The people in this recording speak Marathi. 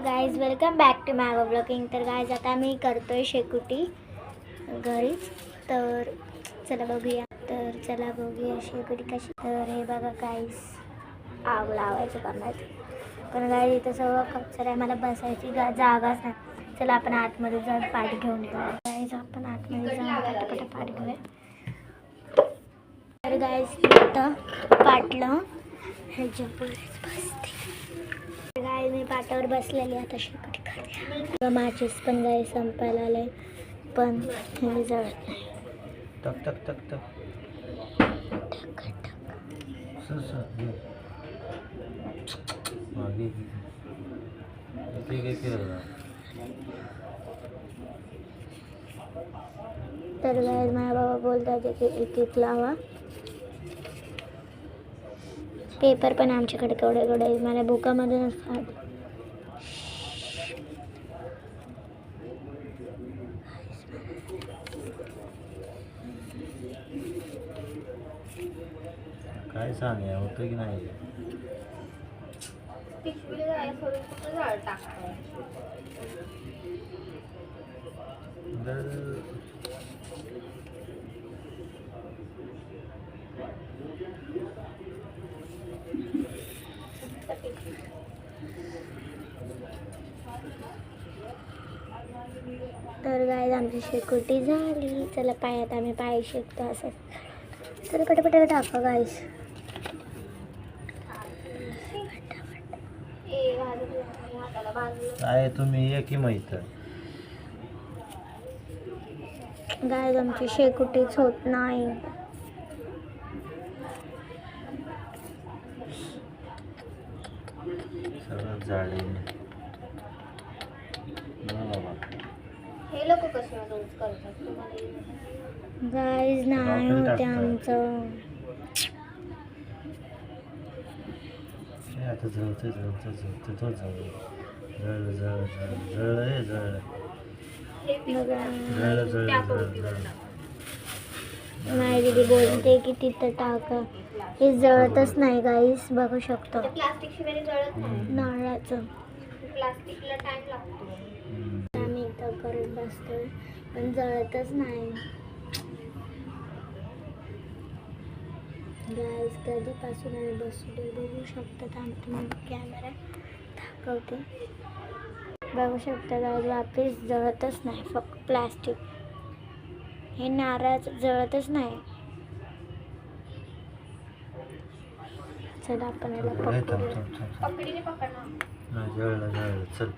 Hello guys, welcome back to my blogging. तर गाईज आता मी करतोय शेकोटी घरीच. तर चला बघूया शेकोटी कशी. तर हे बघा गाईज, आग लावायचं करायचं. पण गाईज इथं सगळं कचरा आहे, मला बसायची जागाच नाही. चला आपण आतमध्ये जाऊन पाठ घेऊन येऊ. गाईज आपण आतमध्ये जाऊन पटापट पाठ घेऊया. तर गाईज इथं पाटलं ह्याच्यापुढेच बसते. गाय मी पाटावर बसलेली आता शेकोटी करते. माचीस पण गाय संपायला आले, पण हे जळत नाही. टक टक टक टक टक टक. तर गाय माझ्या बाबा बोलतात की एक एक लावा. पेपर पण आमच्याकडे केवढे केवढे मला बुकामध्ये नसतात. काय सांग होतं की नाही. तर गाय आमची शेकोटी झाली. चला पायात आम्ही पाय शेकतो असं. चला पटापट टाका गाईस. काय तुम्ही एक माहित गाय आमची शेकोटीच होत नाही. सगळं झाडे. हे लोक कसं रोज करतात गाईज? नाही होते आमचं. आता जळतं जळतं जळतं तो जळलं जळलं जळलं जळलं जळलं जळलं जळलं जळलं. नाही दीदी बोलते की तिथं टाका. हे जळतच नाही गाईस, बघू शकतो. प्लास्टिक शिवाय जळत नाही. नारळाचं प्लास्टिकला टाइम लागतो. आम्ही इथं करत बसतोय पण जळतच नाही गाईस. कधीपासून आम्ही बसलोय बघू शकतात. आम्ही कॅमेरा दाखवते, बघू शकता गाईस. वापस जळतच नाही, फक्त प्लास्टिक. हे नारळाचं जळतच नाही. चला आपण याला पकडूया. जळलं जळलं चल.